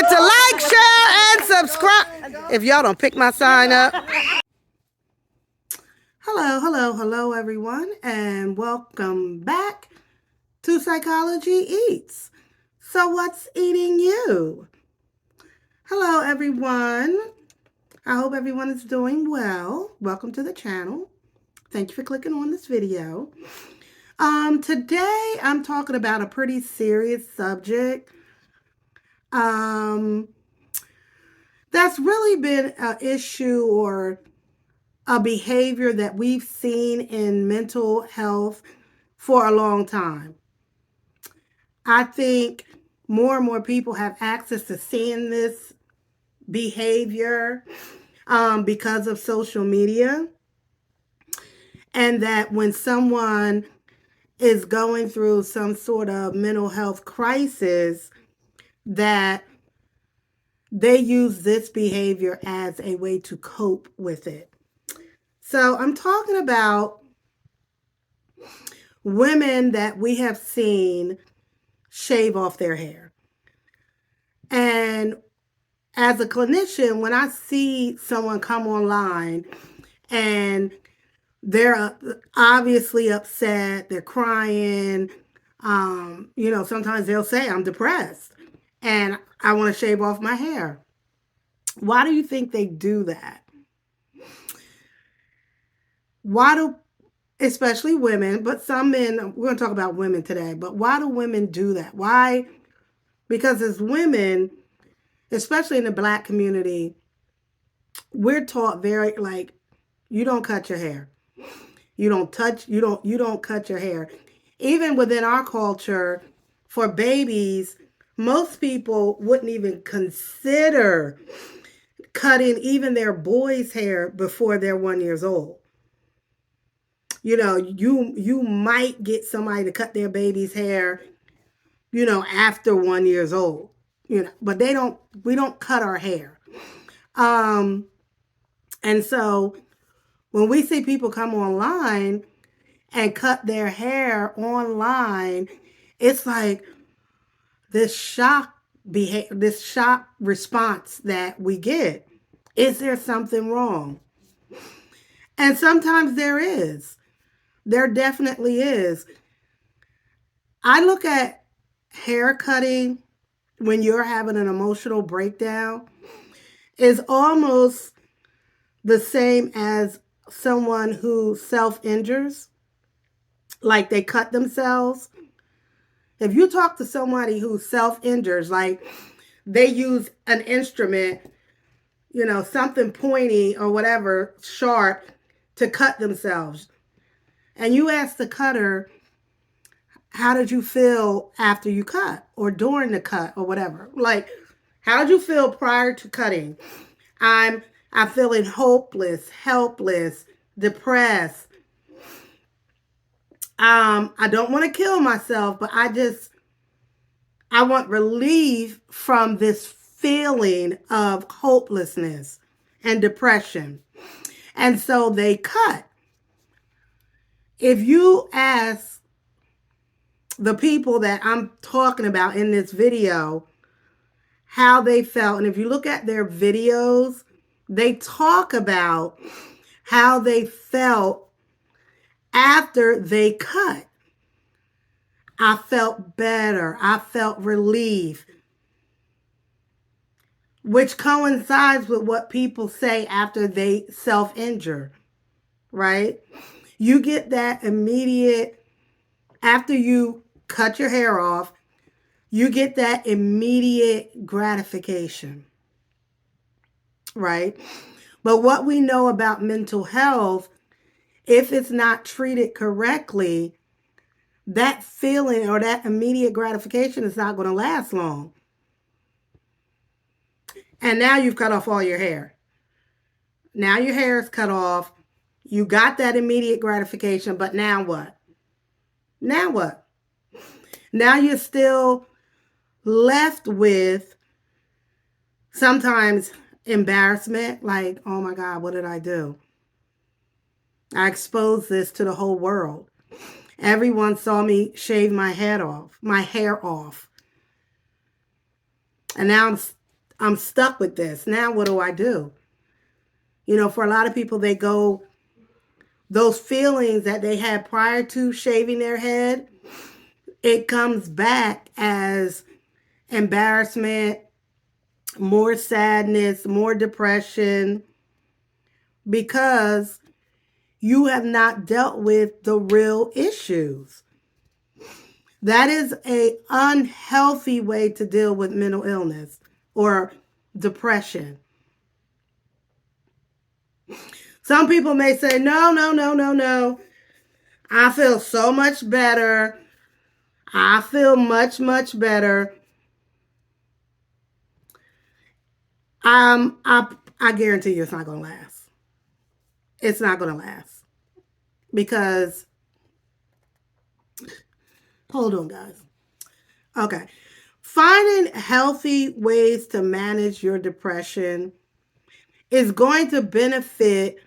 forget to like, share, and subscribe. If y'all don't pick my sign up. Hello, everyone, and welcome back to Psychology Eats. So what's eating you? Hello, everyone. I hope everyone is doing well. Welcome to the channel. Thank you for clicking on this video. Today I'm talking about a pretty serious subject. That's really been an issue or a behavior that we've seen in mental health for a long time. I think more and more people have access to seeing this behavior because of social media. And that when someone is going through some sort of mental health crisis, that they use this behavior as a way to cope with it. So I'm talking about women that we have seen shave off their hair. And as a clinician, when I see someone come online and they're obviously upset, they're crying, sometimes they'll say, I'm depressed and I want to shave off my hair. Why do you think they do that? Why do, especially women, but some men, we're going to talk about women today, but why do women do that? Why? Because as women, especially in the Black community, we're taught very you don't cut your hair. You don't cut your hair. Even within our culture, for babies, most people wouldn't even consider cutting even their boys' hair before they're 1 year old. You might get somebody to cut their baby's hair, after 1 year old, but we don't cut our hair. And so when we see people come online and cut their hair online, it's like this shock response that we get. Is there something wrong? And sometimes there is. There definitely is. I look at hair cutting when you're having an emotional breakdown is almost the same as someone who self-injures, like they cut themselves. If you talk to somebody who self-injures, like they use an instrument, something pointy or whatever, sharp, to cut themselves, and you ask the cutter, how did you feel after you cut or during the cut or whatever? Like, how did you feel prior to cutting? I'm feeling hopeless, helpless, depressed. I don't want to kill myself, but I want relief from this feeling of hopelessness and depression. And so they cut. If you ask the people that I'm talking about in this video how they felt, and if you look at their videos, they talk about how they felt after they cut. I felt better. I felt relief, which coincides with what people say after they self-injure, right? You get that immediate, after you cut your hair off, you get that immediate gratification, right? But what we know about mental health, if it's not treated correctly, that feeling or that immediate gratification is not going to last long. And now you've cut off all your hair. Now your hair is cut off. You got that immediate gratification, but now what? Now what? Now you're still left with sometimes embarrassment, like, oh my God, what did I do? I exposed this to the whole world. Everyone saw me shave my hair off. And now I'm stuck with this. Now what do I do? For a lot of people, they go, those feelings that they had prior to shaving their head, it comes back as embarrassment, more sadness, more depression, because you have not dealt with the real issues. That is an unhealthy way to deal with mental illness or depression. Some people may say, no, no, no, no, no. I feel so much better. I feel much, much better. I guarantee you it's not going to last. It's not going to last. Because, hold on, guys. Okay. Finding healthy ways to manage your depression is going to benefit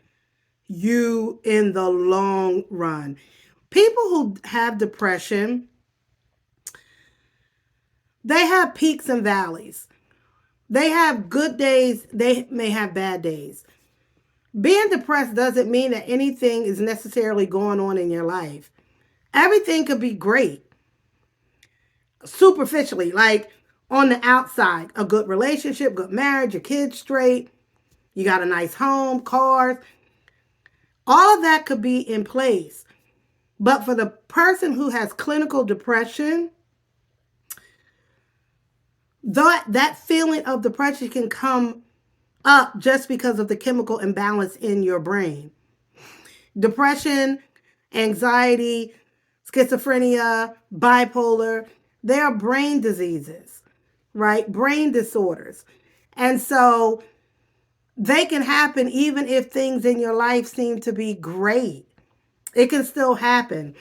you in the long run. People who have depression, they have peaks and valleys. They have good days, they may have bad days. Being depressed doesn't mean that anything is necessarily going on in your life. Everything could be great. Superficially, like on the outside, a good relationship, good marriage, your kids straight, you got a nice home, cars. All of that could be in place. But for the person who has clinical depression, that feeling of depression can come up just because of the chemical imbalance in your brain. Depression, anxiety, schizophrenia, bipolar, they are brain diseases, right? Brain disorders. And so they can happen even if things in your life seem to be great. It can still happen.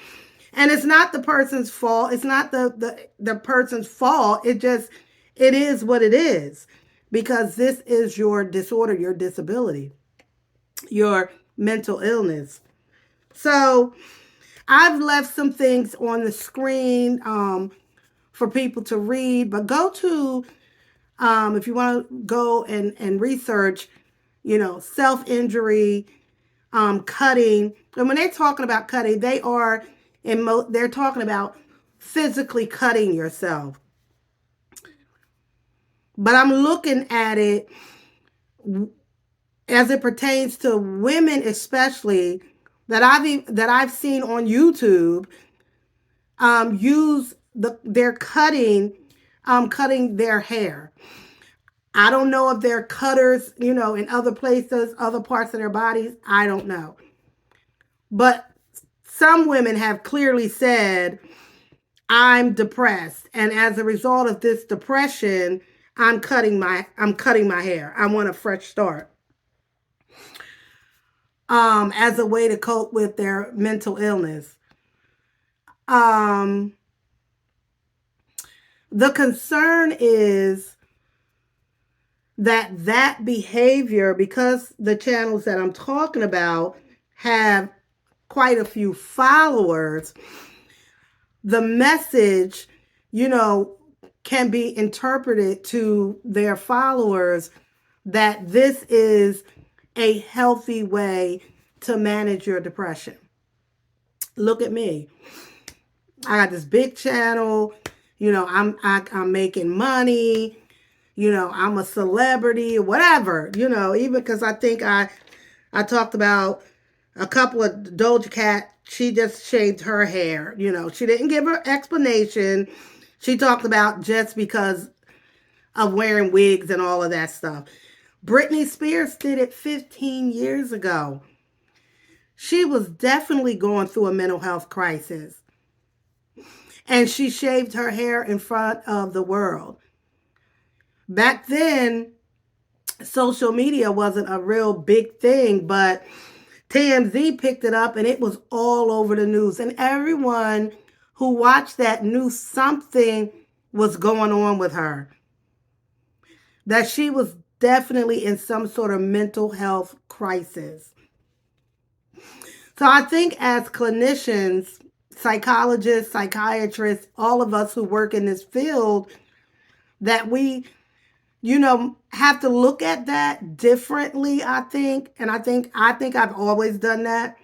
And it's not the person's fault. It's not the person's fault. It is what it is. Because this is your disorder, your disability, your mental illness. So I've left some things on the screen for people to read, but go to, if you want to go and research, self-injury, cutting. And when they're talking about cutting, they're talking about physically cutting yourself. But I'm looking at it as it pertains to women, especially that I've seen on YouTube, use they're cutting their hair. I don't know if they're cutters, in other places, other parts of their bodies. I don't know. But some women have clearly said, I'm depressed. And as a result of this depression, I'm cutting my hair. I want a fresh start. As a way to cope with their mental illness. The concern is that behavior, because the channels that I'm talking about have quite a few followers, the message, can be interpreted to their followers that this is a healthy way to manage your depression. Look at me. I got this big channel. I'm making money. I'm a celebrity, whatever. Even because I think I talked about a couple of Doja Cat. She just shaved her hair. She didn't give her explanation. She talked about just because of wearing wigs and all of that stuff. Britney Spears did it 15 years ago. She was definitely going through a mental health crisis. And she shaved her hair in front of the world. Back then, social media wasn't a real big thing, but TMZ picked it up and it was all over the news. And everyone who watched that knew something was going on with her. That she was definitely in some sort of mental health crisis. So I think as clinicians, psychologists, psychiatrists, all of us who work in this field, that we have to look at that differently, I think. And I think I've always done that.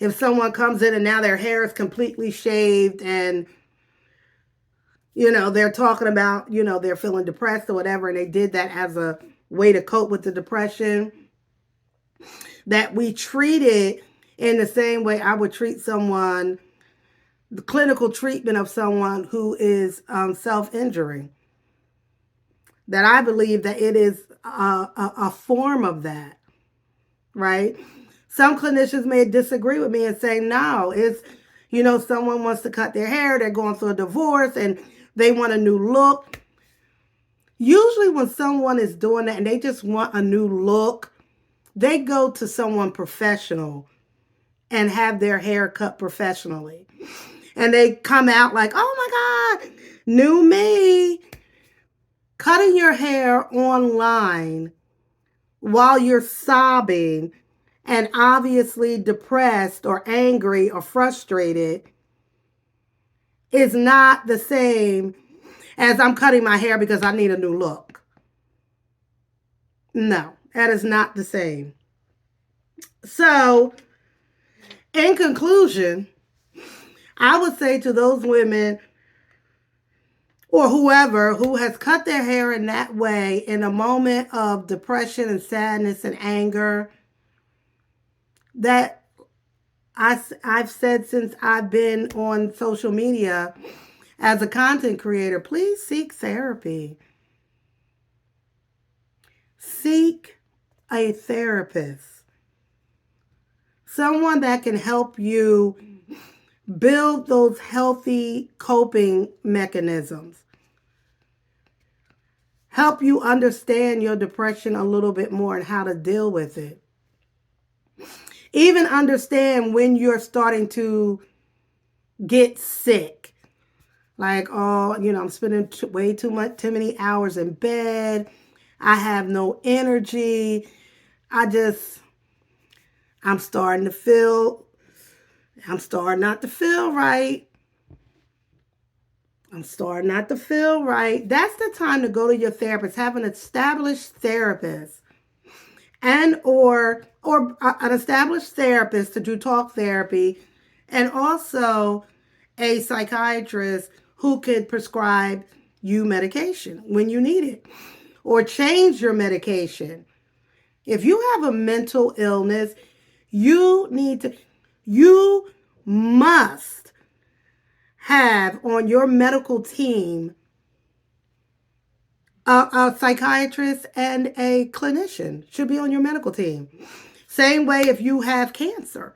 If someone comes in and now their hair is completely shaved and they're talking about, they're feeling depressed or whatever, and they did that as a way to cope with the depression, that we treat it in the same way I would treat someone, the clinical treatment of someone who is self-injuring. That I believe that it is a form of that, right? Some clinicians may disagree with me and say, no, it's, someone wants to cut their hair, they're going through a divorce, and they want a new look. Usually when someone is doing that and they just want a new look, they go to someone professional and have their hair cut professionally. And they come out like, oh my God, new me. Cutting your hair online while you're sobbing and obviously depressed or angry or frustrated is not the same as I'm cutting my hair because I need a new look. No, that is not the same. So, in conclusion, I would say to those women or whoever who has cut their hair in that way in a moment of depression and sadness and anger, that I've said since I've been on social media as a content creator, please seek therapy. Seek a therapist. Someone that can help you build those healthy coping mechanisms. Help you understand your depression a little bit more and how to deal with it. Even understand when you're starting to get sick. Like, oh, I'm spending way too many hours in bed. I have no energy. I'm starting not to feel right. I'm starting not to feel right. That's the time to go to your therapist. Have an established therapist or an established therapist to do talk therapy, and also a psychiatrist who could prescribe you medication when you need it or change your medication. If you have a mental illness, you must have on your medical team a psychiatrist and a clinician should be on your medical team. Same way if you have cancer,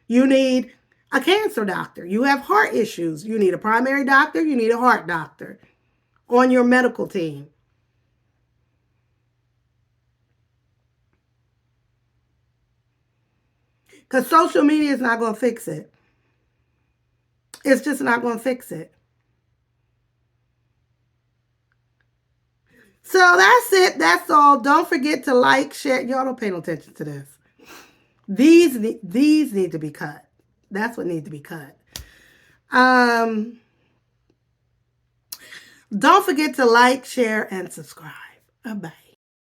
you need a cancer doctor. You have heart issues, you need a primary doctor, you need a heart doctor on your medical team. Because social media is not going to fix it. It's just not going to fix it. So that's it. That's all. Don't forget to like, share. Y'all don't pay no attention to this. These need to be cut. That's what needs to be cut. Don't forget to like, share, and subscribe. Bye-bye.